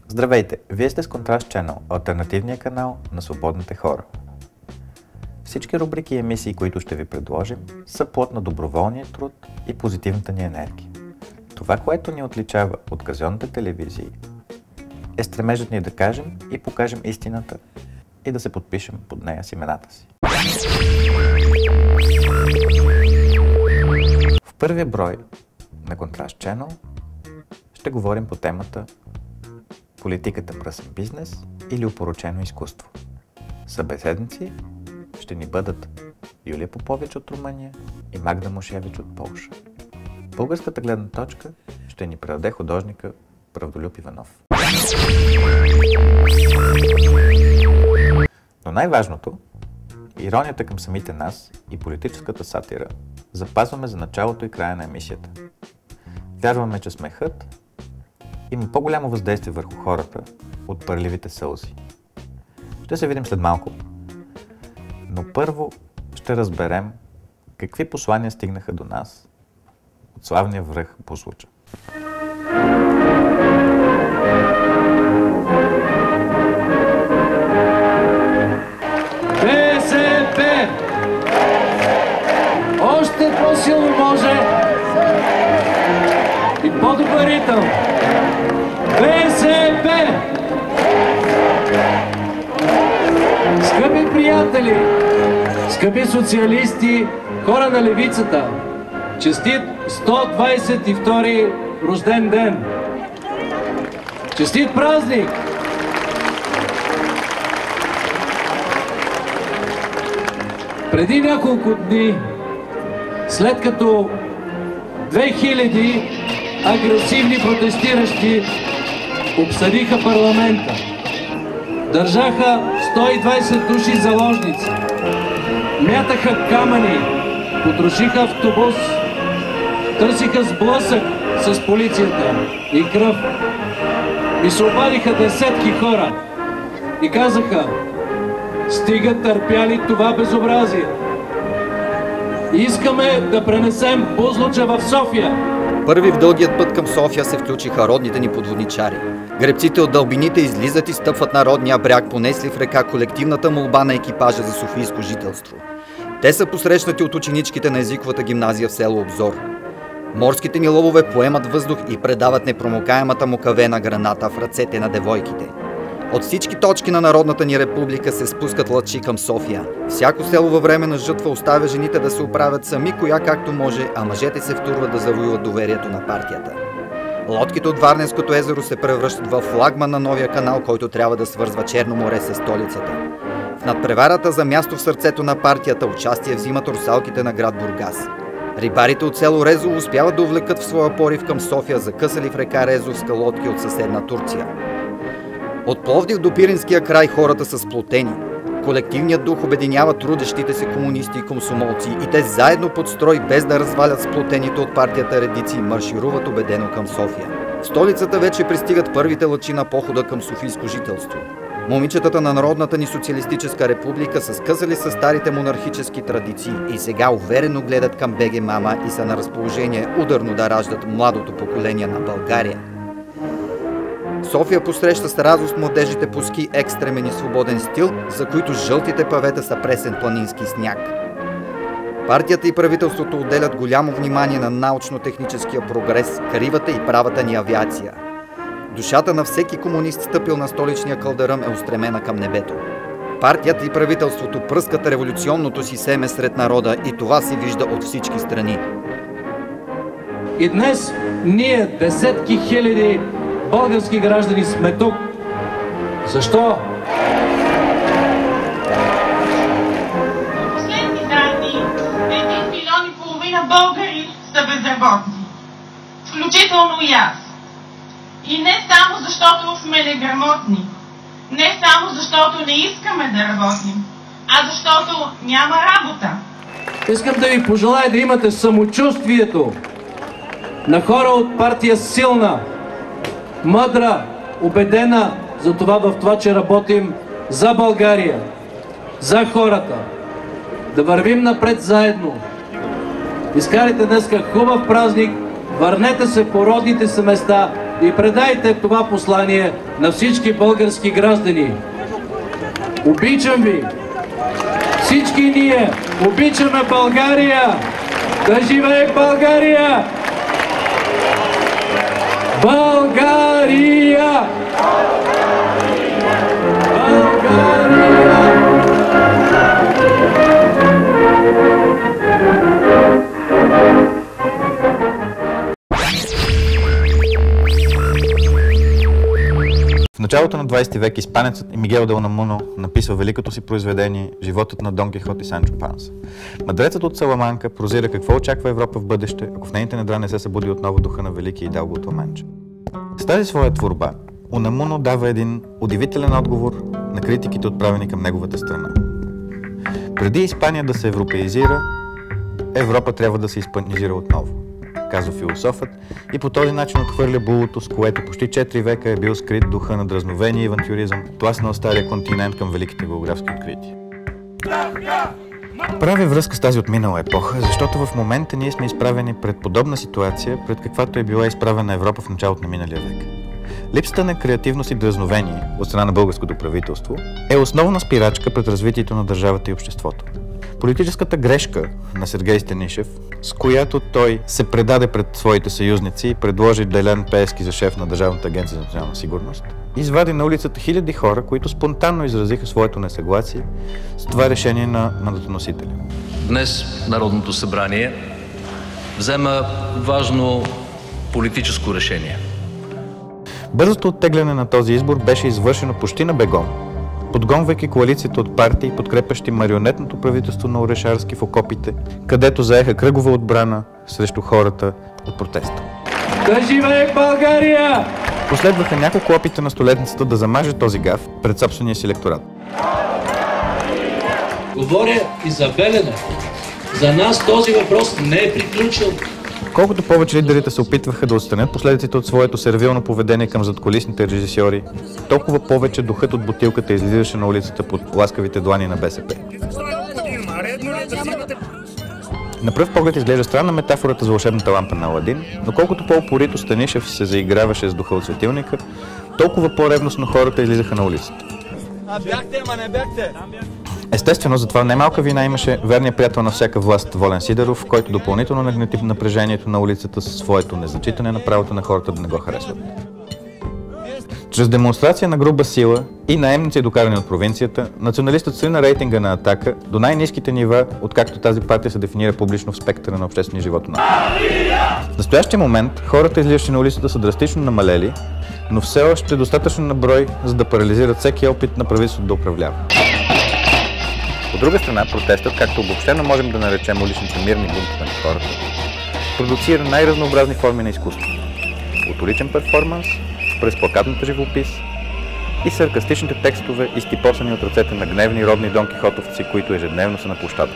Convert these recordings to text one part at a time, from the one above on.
Здравейте! Вие сте с Контраст Channel, алтернативния канал на свободните хора. Всички рубрики и емисии, които ще ви предложим, са плод на доброволния труд и позитивната ни енергия. Това, което ни отличава от казионните телевизии, е стремежът ни да кажем и покажем истината и да се подпишем под нея с имената си. В първия брой на Контраст Channel ще говорим по темата политиката мръсен бизнес или опорочено изкуство. Събеседници ще ни бъдат Юлия Попович от Румъния и Магда Мушевич от Полша. Българската гледна точка ще ни предаде художника Правдолюб Иванов. Но най-важното, иронията към самите нас и политическата сатира запазваме за началото и края на емисията. Вярваме, че смехът има по-голямо въздействие върху хората от парливите сълзи. Ще се видим след малко. Но първо ще разберем какви послания стигнаха до нас от славния връх Бузлуджа. БСП! Още по-силно може и по-добър ритъм! БСП! Скъпи приятели, скъпи социалисти, хора на левицата, честит 122 рожден ден! Честит празник! Преди няколко дни, след като 2000 агресивни протестиращи обсадиха парламента, държаха 120 души заложници, мятаха камъни, потрошиха автобус, търсиха сблъсък с полицията и кръв. И се обадиха десетки хора и казаха: стига търпяли това безобразие. Искаме да пренесем Бузлуджа в София. Първи в дългият път към София се включиха родните ни подводничари. Гребците от дълбините излизат и стъпват на родния бряг, понесли в река колективната молба на екипажа за софийско жителство. Те са посрещнати от ученичките на езиковата гимназия в село Обзор. Морските ни лъвове поемат въздух и предават непромокаемата мукавена граната в ръцете на девойките. От всички точки на Народната ни република се спускат лъчи към София. Всяко село във време на жътва оставя жените да се оправят сами коя както може, а мъжете се втурват да завоюват доверието на партията. Лодките от Варненското езеро се превръщат в флагман на новия канал, който трябва да свързва Черно море с столицата. В надпреварата за място в сърцето на партията участие взимат русалките на град Бургас. Рибарите от село Резово успяват да увлекат в своя порив към София, закъсали в река Резовска лодки от съседна Турция. От Пловдив до Пиринския край хората са сплотени. Колективният дух обединява трудещите се комунисти и комсомолци и те заедно под строй, без да развалят сплотените от партията редици, маршируват убедено към София. В столицата вече пристигат първите лъчи на похода към софийско жителство. Момичетата на Народната ни социалистическа република са скъсали с старите монархически традиции и сега уверено гледат към БГ Мама и са на разположение ударно да раждат младото поколение на България. София посреща с радост младежите по ски екстремен и свободен стил, за които жълтите павета са пресен планински сняг. Партията и правителството отделят голямо внимание на научно-техническия прогрес, кривата и правата ни авиация. Душата на всеки комунист, стъпил на столичния кълдъръм, е устремена към небето. Партията и правителството пръскат революционното си семе сред народа и това се вижда от всички страни. И днес ние, десетки хиляди български граждани, сме тук. Защо? Последни данни, 1,5 милиона българи са безработни. Включително и аз. И не само защото сме неграмотни, не само защото не искаме да работим, а защото няма работа. Искам да ви пожелая да имате самочувствието на хора от партия силна, мъдра, убедена за това, че работим за България, за хората. Да вървим напред заедно. Изкарайте днеска хубав празник, върнете се по родните си места и предайте това послание на всички български граждани. Обичам ви! Всички ние обичаме България! Да живее България! България! България! В началото на 20 век испанецът Мигел де Унамуно написва великото си произведение «Животът на Дон Кихот и Санчо Панса». Мъдрецът от Саламанка прозира какво очаква Европа в бъдеще, ако в нейните недра не се събуди отново духа на великия Идалго от Ламанча. С тази своя творба Унамуно дава един удивителен отговор на критиките, отправени към неговата страна. Преди Испания да се европеизира, Европа трябва да се испанизира отново, казва философът, и по този начин отхвърля булото, с което почти 4 века е бил скрит духа на дразновение и авантюризъм, тласнал стария континент към великите географски открития. Правя връзка с тази отминала епоха, защото в момента ние сме изправени пред подобна ситуация, пред каквато е била изправена Европа в началото на миналия век. Липсата на креативност и дразновение от страна на българското правителство е основна спирачка пред развитието на държавата и обществото. Политическата грешка на Сергей Станишев, с която той се предаде пред своите съюзници и предложи Делян Пеевски за шеф на Държавната агенция за национална сигурност, извади на улицата хиляди хора, които спонтанно изразиха своето несъгласие с това решение на мандатоносителя. Днес Народното събрание взема важно политическо решение. Бързото оттегляне на този избор беше извършено почти на бегом, подгонвайки коалицията от партии, подкрепящи марионетното правителство на Орешарски в окопите, където заеха кръгова отбрана срещу хората от протеста. Да живее България! Последваха няколко опита на столетницата да замаже този гаф пред собствения си електорат. Говоря и за Белене. За нас този въпрос не е приключил. Колкото повече лидерите се опитваха да отстранят последиците от своето сервилно поведение към задкулисните режисьори, толкова повече духът от бутилката излизаше на улицата под ласкавите длани на БСП. На пръв поглед изглежда странна метафората за вълшебната лампа на Аладин, но колкото по-упорито Станишев се заиграваше с духа от светилника, толкова по-ревностно хората излизаха на улицата. Бяхте, ама не бяхте! Естествено, затова немалка вина имаше верният приятел на всяка власт Волен Сидеров, който допълнително нагнети напрежението на улицата със своето незачитане на правото на хората да не го харесват. Чрез демонстрация на груба сила и наемници, докарани от провинцията, националистът срина рейтинга на Атака до най-ниските нива, откакто тази партия се дефинира публично в спектъра на обществения живот на. В настоящия момент хората, излизащи на улицата, са драстично намалели, но все още е достатъчно на брой, за да парализират всеки опит на правителството да управлява. От друга страна, протестът, както обобщено можем да наречем уличните мирни бунтове на хората, продуцира най-разнообразни форми на изкуство. От уличен перформанс, през плакатната живопис и саркастичните текстове, изтипосани от ръцете на гневни родни Дон Кихотовци, които ежедневно са на площада.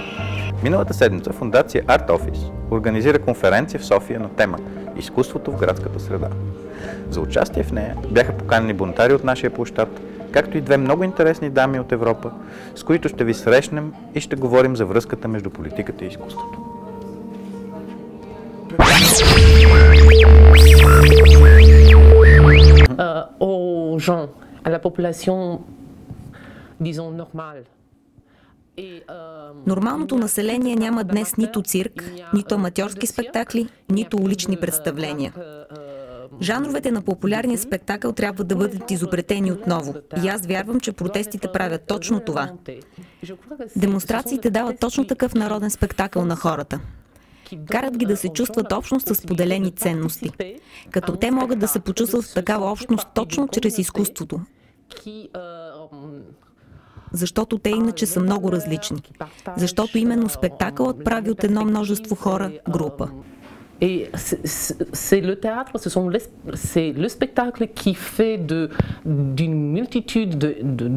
Миналата седмица фондация Art Office организира конференция в София на тема «Изкуството в градската среда». За участие в нея бяха поканени бунтари от нашия площад, както и две много интересни дами от Европа, с които ще ви срещнем и ще говорим за връзката между политиката и изкуството. Aux gens, à la population, disons, normale. Нормалното население няма днес нито цирк, нито аматьорски спектакли, нито улични представления. Жанровете на популярния спектакъл трябва да бъдат изобретени отново. И аз вярвам, че протестите правят точно това. Демонстрациите дават точно такъв народен спектакъл на хората. Карат ги да се чувстват общност с споделени ценности. Като те могат да се почувстват в такава общност точно чрез изкуството. Защото те иначе са много различни. Защото именно спектакълът прави от едно множество хора група. Et c'est le théâtre, c'est le spectacle qui fait d'une multitude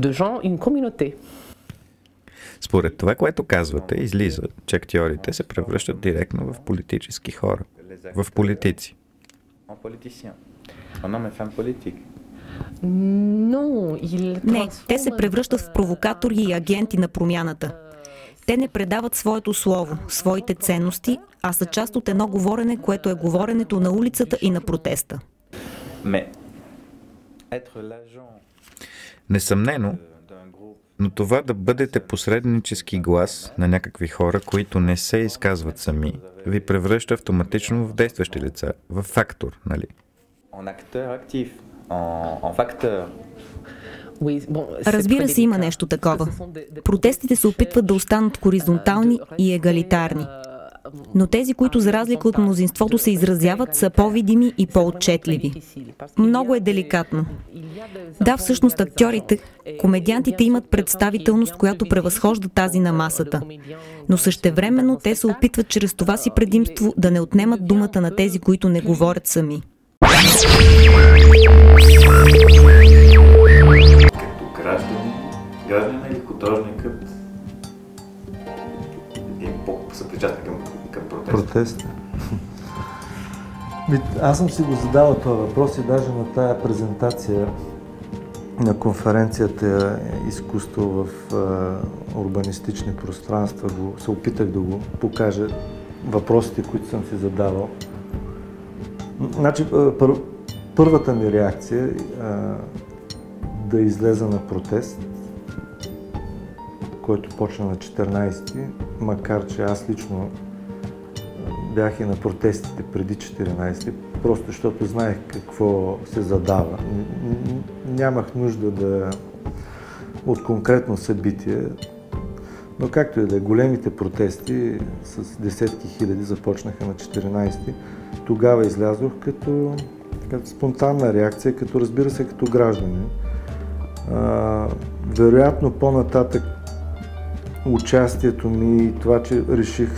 de gens une communauté. Според това, което казвате, излиза, че актьорите се превръщат директно в политически хора, в политици. Не, те се превръщат в провокатори и агенти на промяната. Те не предават своето слово, своите ценности, а са част от едно говорене, което е говоренето на улицата и на протеста. Несъмнено, но това да бъдете посреднически глас на някакви хора, които не се изказват сами, ви превръща автоматично в действащи лица, в фактор, нали? Разбира се, има нещо такова. Протестите се опитват да останат хоризонтални и егалитарни. Но тези, които за разлика от мнозинството се изразяват, са по-видими и по-отчетливи. Много е деликатно. Да, всъщност актьорите, комедиантите имат представителност, която превъзхожда тази на масата. Но същевременно те се опитват чрез това си предимство да не отнемат думата на тези, които не говорят сами. Като гражданин или художникът е по-съпричастен към протеста? Аз съм си го задавал този въпрос и даже на тая презентация на конференцията Изкуство в урбанистични пространства се опитах да го покажа въпросите, които съм си задавал. Значи, първата ми реакция да излеза на протест, който почна на 14-ти, макар че аз лично бях и на протестите преди 14-ти, просто защото знаех какво се задава. Нямах нужда от конкретно събитие, но както и да е, големите протести с десетки хиляди започнаха на 14-ти. Тогава излязох като спонтанна реакция, разбира се, като гражданин. Вероятно по-нататък участието ми и това, че реших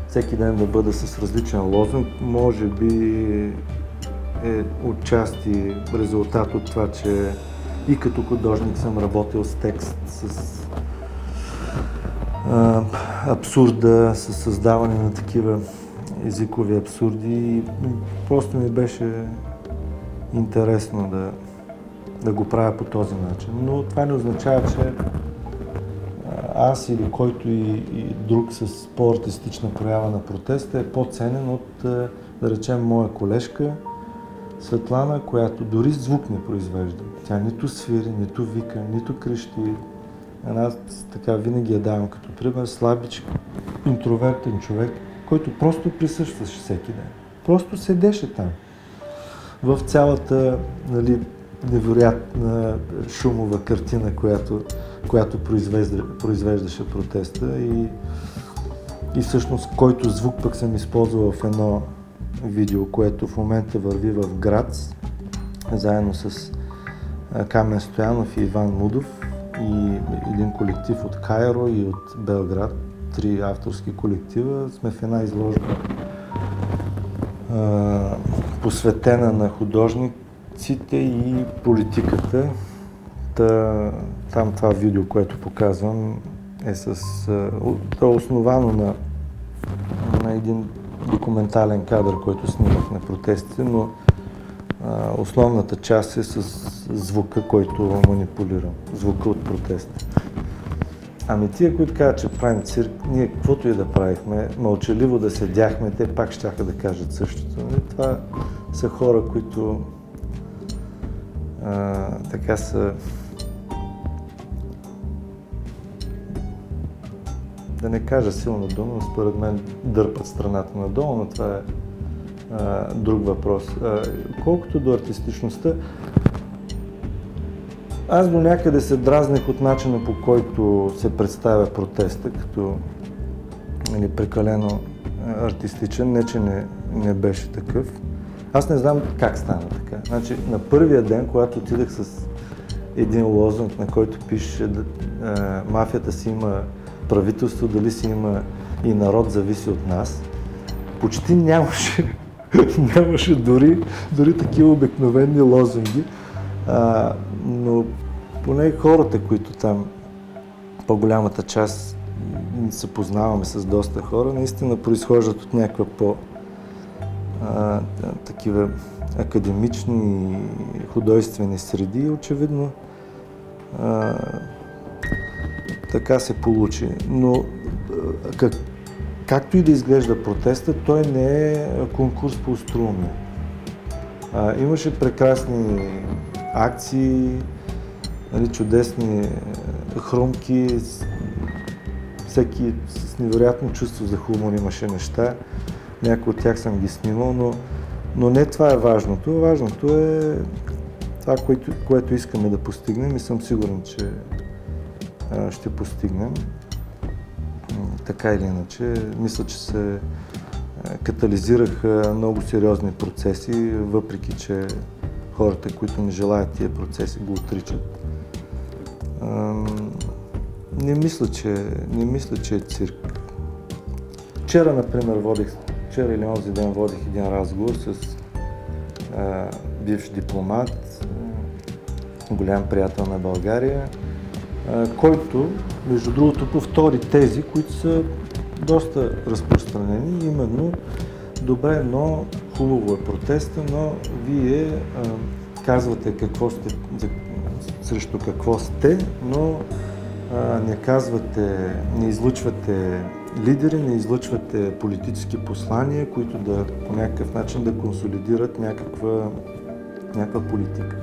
всеки ден да бъда с различен лозунг, може би е отчасти резултат от това, че и като художник съм работил с текст, с абсурда, с създаване на такива езикови абсурди. Просто ми беше интересно да го правя по този начин. Но това не означава, че аз или който и друг с по-артистична проява на протеста е по-ценен от, да речем, моя колежка Светлана, която дори звук не произвежда. Тя нито свири, нито вика, нито крещи. Аз така винаги я давам като пример, слабичък, интровертен човек, който просто присъстваше всеки ден. Просто седеше там. В цялата, невероятна шумова картина, която произвеждаше протеста и всъщност който звук пък съм използвал в едно видео, което в момента върви в Грац, заедно с Камен Стоянов и Иван Мудов и един колектив от Кайро и от Белград, 3 авторски колектива. Сме в една изложба посветена на художниците и политиката. Там това видео, което показвам, е основано на един документален кадър, който снимах на протестите, но основната част е с звука, който манипулирам. Звука от протеста. Ами тия, които казват, че правим цирк, ние каквото и да правихме, мълчаливо да седяхме, те пак щяха да кажат същото. Това са хора, които така са, да не кажа силно дума, но според мен дърпат страната надолу, но това е друг въпрос. Колкото до артистичността, аз до някъде се дразнех от начина, по който се представя протеста, като прекалено артистичен, не че не беше такъв. Аз не знам как стана така. Значи, на първия ден, когато отидах с един лозунг, на който пише мафията си има правителство, дали си има и народ, зависи от нас, почти нямаше дори такива обикновени лозунги, но поне хората, които там, по-голямата част, се познаваме с доста хора, наистина произхождат от някаква такива академични художествени среди и очевидно така се получи. Но както и да изглежда протеста, той не е конкурс по остроумие. Имаше прекрасни акции, чудесни хрумки, всеки с невероятно чувство за хумор имаше неща. Някои от тях съм ги снимал, но не това е важното. Важното е това, което искаме да постигнем и съм сигурен, че ще постигнем. Така или иначе, мисля, че се катализираха много сериозни процеси, въпреки че хората, които не желаят тия процеси, го отричат. Не мисля, че е цирк. Вчера, например, вчера или онзи ден водих един разговор с бивш дипломат, голям приятел на България, който, между другото, повтори тези, които са доста разпространени, именно добре, но хубаво е протеста, но вие казвате срещу какво сте, но не казвате, не излъчвате лидери, не излъчвате политически послания, които да по някакъв начин да консолидират някаква политика.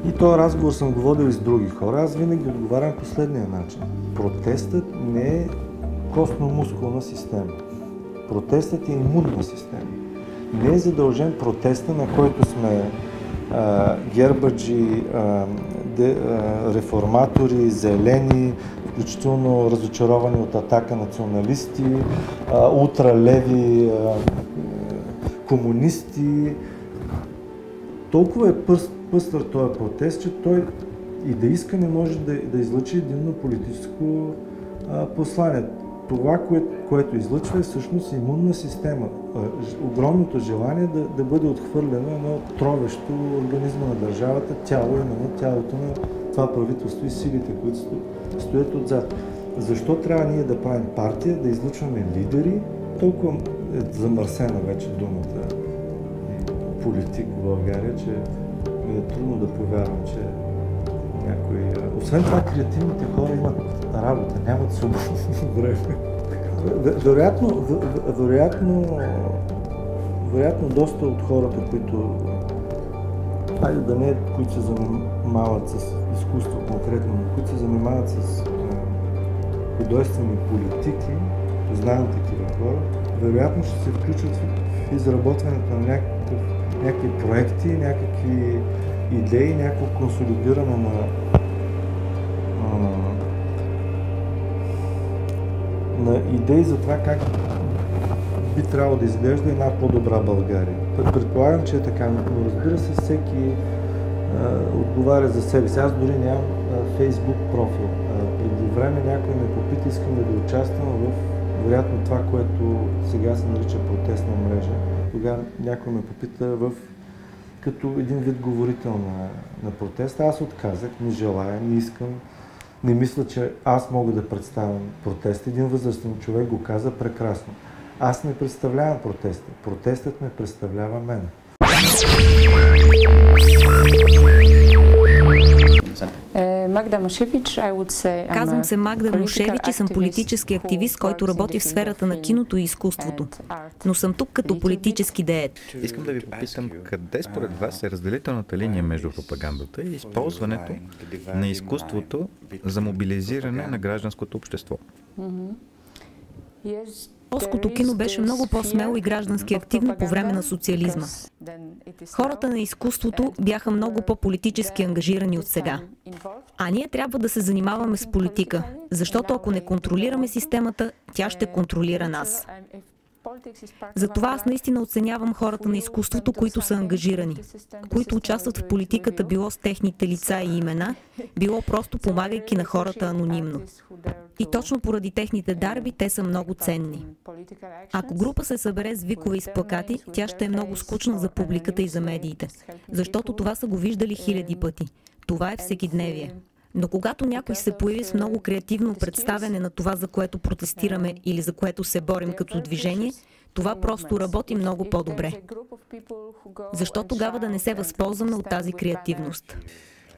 И този разговор съм го водил и с други хора. Аз винаги отговарям последния начин. Протестът не е костно-мускулна система. Протестът е имунна система. Не е задължен протеста, на който сме гербаджи, реформатори, зелени, включително разочаровани от атака националисти, ултралеви, комунисти. Толкова е пъстър този протест, че той и да иска не може да излъчи единно политическо послание. Това, което излъчва, е всъщност имунна система. Огромното желание да бъде отхвърлено едно тровещо организма на държавата тяло, именно тялото на това правителство и силите, които стоят отзад. Защо трябва ние да правим партия, да излъчваме лидери? Толкова е замърсена вече думата политик в България, че ми е трудно да повярвам, че някой... Освен това, креативните хора имат работа, нямат свободно време. Вероятно доста от хората, които които се занимават с изкуство конкретно, но които се занимават с художествени политики, знаем такива хора, вероятно ще се включат в изработването на някакви проекти, някакви идеи, някакво консолидиране на идеи за това как би трябвало да изглежда една по-добра България. Предполагам, че е така, но разбира се, всеки отговаря за себе си. Аз дори нямам Фейсбук профил. Преди време някой ме попита, искам да участвам в вероятно това, което сега се нарича протестна мрежа. Тогава някой ме попита като един вид говорител на протеста. Аз отказах, не желая, не искам. Не мисля, че аз мога да представям протест. Един възрастен човек го каза прекрасно. Аз не представлявам протеста. Протестът ме представлява мен. Казвам се Магда Мушевич и съм политически активист, който работи в сферата на киното и изкуството. Но съм тук като политически деец. Искам да ви попитам, къде според вас е разделителната линия между пропагандата и използването на изкуството за мобилизиране на гражданското общество? Полското кино беше много по-смело и граждански активно по време на социализма. Хората на изкуството бяха много по-политически ангажирани от сега. А ние трябва да се занимаваме с политика, защото ако не контролираме системата, тя ще контролира нас. Затова аз наистина оценявам хората на изкуството, които са ангажирани, които участват в политиката било с техните лица и имена, било просто помагайки на хората анонимно. И точно поради техните дарби те са много ценни. Ако група се събере с викове и с плакати, тя ще е много скучна за публиката и за медиите, защото това са го виждали хиляди пъти. Това е всекидневие. Но когато някой се появи с много креативно представяне на това, за което протестираме или за което се борим като движение, това просто работи много по-добре. Защо тогава да не се възползваме от тази креативност?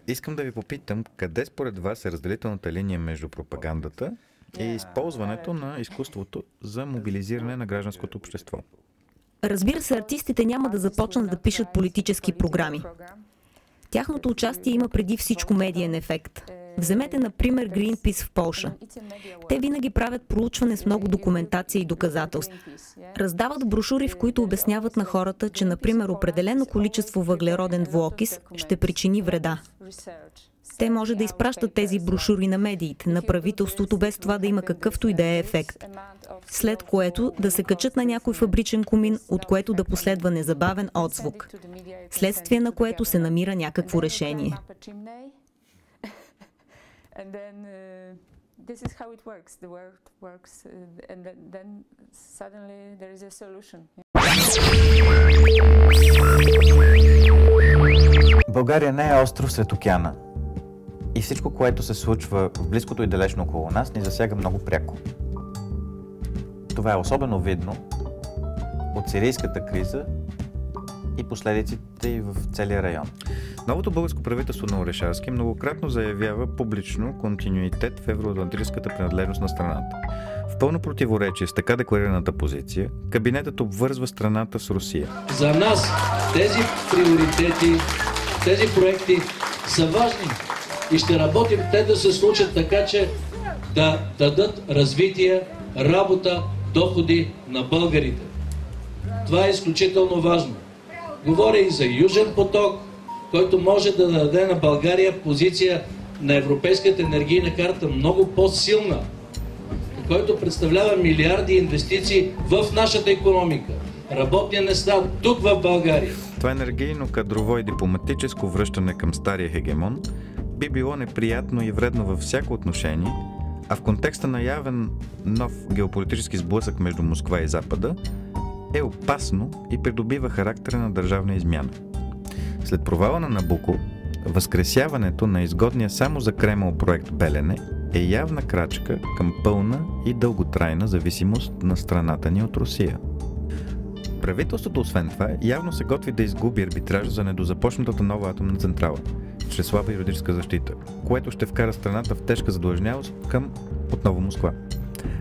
Искам да ви попитам, къде според вас е разделителната линия между пропагандата и използването на изкуството за мобилизиране на гражданското общество? Разбира се, артистите няма да започнат да пишат политически програми. Тяхното участие има преди всичко медиен ефект. Вземете, например, Greenpeace в Полша. Те винаги правят проучване с много документация и доказателства. Раздават брошури, в които обясняват на хората, че, например, определено количество въглероден двуокис ще причини вреда. Те може да изпращат тези брошури на медиите, на правителството, без това да има какъвто и да е ефект. След което да се качат на някой фабричен комин, от което да последва незабавен отзвук. Следствие на което се намира някакво решение. България не е остров сред океана. И всичко, което се случва в близкото и далечно около нас, ни засяга много пряко. Това е особено видно от сирийската криза и последиците й в целия район. Новото българско правителство на Орешарски многократно заявява публично континуитет в евроатлантическата принадлежност на страната. В пълно противоречие с така декларираната позиция, кабинетът обвързва страната с Русия. За нас тези приоритети, тези проекти са важни и ще работим те да се случат така, че да дадат развитие, работа, доходи на българите. Това е изключително важно. Говоря и за Южен поток, който може да даде на България позиция на европейската енергийна карта много по-силна, който представлява милиарди инвестиции в нашата икономика. Работни места тук в България. Това енергийно, кадрово и дипломатическо връщане към стария хегемон би било неприятно и вредно във всяко отношение, а в контекста на явен нов геополитически сблъсък между Москва и Запада е опасно и придобива характера на държавна измяна. След провала на Набуко, възкресяването на изгодния само за Кремъл проект Белене е явна крачка към пълна и дълготрайна зависимост на страната ни от Русия. Правителството, освен това, явно се готви да изгуби арбитража за недозапочнатата нова атомна централа, чрез слаба юридическа защита, което ще вкара страната в тежка задлъжнялост към отново Москва.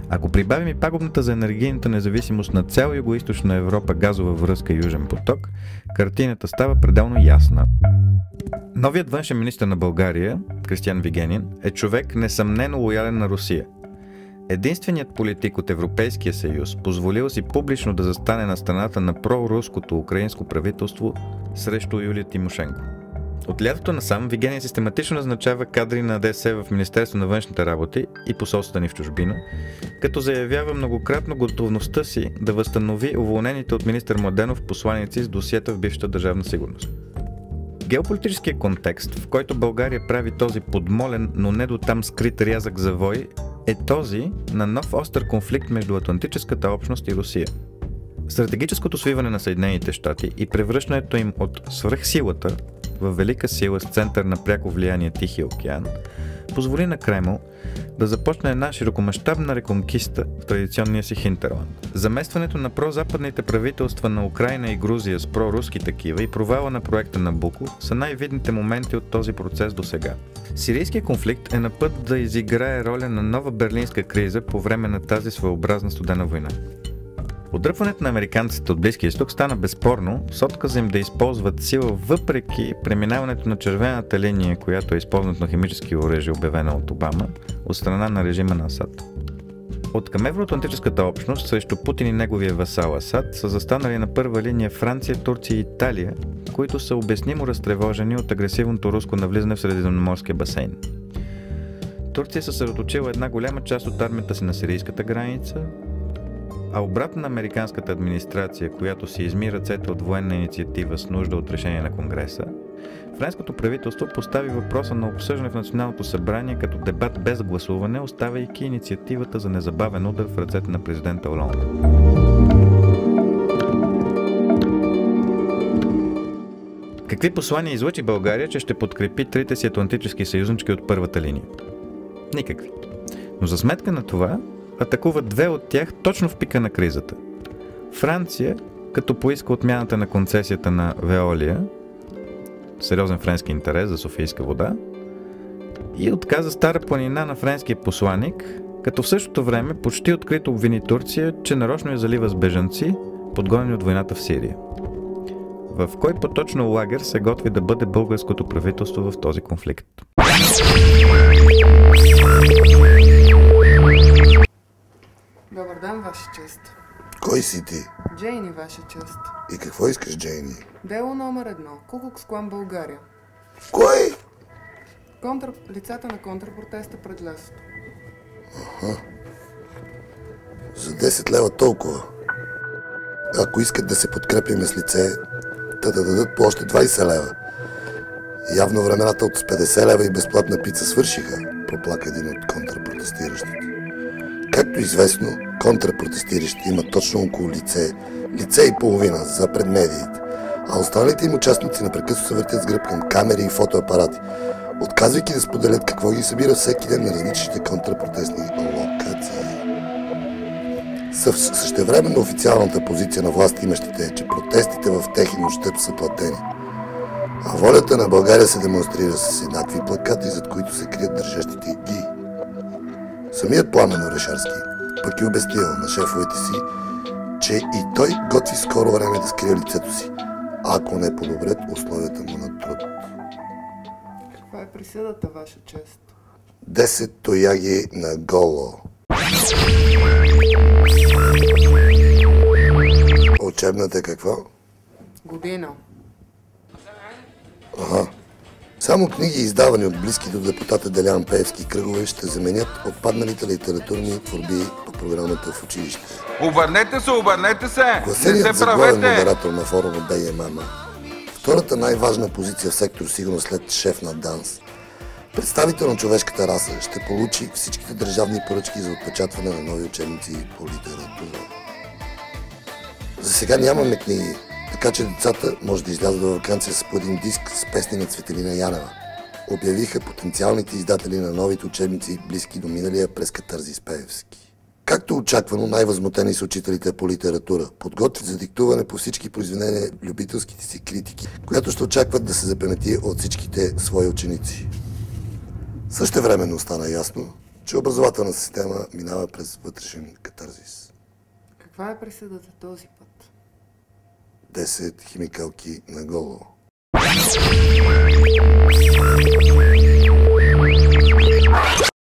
Ако прибавим и пагубната за енергийната независимост на цяла Югоизточна Европа газова връзка Южен поток, картината става пределно ясна. Новият външен министър на България, Кристиан Вигенин, е човек несъмнено лоялен на Русия. Единственият политик от Европейския съюз, позволил си публично да застане на страната на проруското украинско правителство срещу Юлия Тимошенко. От лятото насам Вигенин систематично назначава кадри на ДС в Министерство на външните работи и посолствата ни в чужбина, като заявява многократно готовността си да възстанови уволнените от министър Младенов посланици с досиета в бившата държавна сигурност. Геополитическия контекст, в който България прави този подмолен, но не дотам скрит рязък завой, е този на нов остър конфликт между Атлантическата общност и Русия. Стратегическото свиване на Съединените щати и превръщането им от свръхсилата в велика сила с център на пряко влияние Тихия океан, позволи на Кремъл да започне една широкомащабна реконкиста в традиционния си хинтерланд. Заместването на прозападните правителства на Украйна и Грузия с проруски такива и провала на проекта Набуко са най-видните моменти от този процес до сега. Сирийският конфликт е на път да изиграе роля на нова берлинска криза по време на тази своеобразна студена война. Отдръпването на американците от Близкия изток стана безспорно с отказа им да използват сила въпреки преминаването на червената линия, която е използването на химически оръжия, обявена от Обама, от страна на режима на Асад. От към евроатлантическата общност срещу Путин и неговия васал Асад са застанали на първа линия Франция, Турция и Италия, които са обяснимо разтревожени от агресивното руско навлизане в Средиземноморския басейн. Турция съсредоточила една голяма част от армията си на сирийската граница, а обратно на американската администрация, която си изми ръцете от военна инициатива с нужда от решение на Конгреса, френското правителство постави въпроса на обсъждане в Националното събрание като дебат без гласуване, оставяйки инициативата за незабавен удар в ръцете на президента Оланд. Какви послания излъчи България, че ще подкрепи трите си атлантически съюзнички от първата линия? Никакви. Но за сметка на това, атакуват две от тях точно в пика на кризата. Франция, като поиска отмяната на концесията на Веолия, сериозен френски интерес за Софийска вода и отказа Стара планина на френския посланик, като в същото време почти открито обвини Турция, че нарочно я залива с бежанци, подгонени от войната в Сирия. В кой по-точно лагер се готви да бъде българското правителство в този конфликт? Добър ден, Ваша чест. Кой си ти? Джейни, Ваша чест. И какво искаш, Джейни? Дело номер 1. Ку Клукс Клан, България. Кой? Лицата на контрпротеста пред лесото. За 10 лева толкова. Ако искат да се подкрепяме с лице, да дадат по още 20 лева. Явно времената от 50 лева и безплатна пица свършиха, проплака един от контрапротестиращите. Както известно, контрапротестиращите имат точно около лице и половина за пред медиите, а останалите им участници непрекъснато се въртят с гръб към камери и фотоапарати, отказвайки да споделят какво ги събира всеки ден на различните контрапротестни локации. Същевременно официалната позиция на власт имащите е, че протестите в техен ущърб са платени. А волята на България се демонстрира с еднакви плакати, зад които се крият държащите ги. Самият Пламен Орешарски пък е обяснил на шефовете си, че и той готви скоро време да скрие лицето си, ако не подобрят условията му на труд. Каква е присъдата, Ваша чест? 10 тояги на голо. Учебната е какво? Година. Само книги, издавани от близки до депутата Делян Пеевски кръгове, ще заменят отпадналите литературни творби по програмата в училище. Обърнете се! Гласеният за главен модератор на форума БММ. Втората най-важна позиция в сектор сигурност след шеф на ДАНС. Представител на човешката раса ще получи всичките държавни поръчки за отпечатване на нови учебници по литература. За сега нямаме книги, така че децата може да излязат във ваканция с по един диск с песни на Цветелина Янева. Обявиха потенциалните издатели на новите учебници, близки до миналия през Катързис Пеевски. Както очаквано, най-възмутени са учителите по литература. Подготвят за диктуване по всички произведения любителските си критики, която ще очакват да се запамети от всичките свои ученици. Същевременно стана ясно, че образователната система минава през вътрешен катарзис. Каква е присъдата този път? 10 химикалки на голо.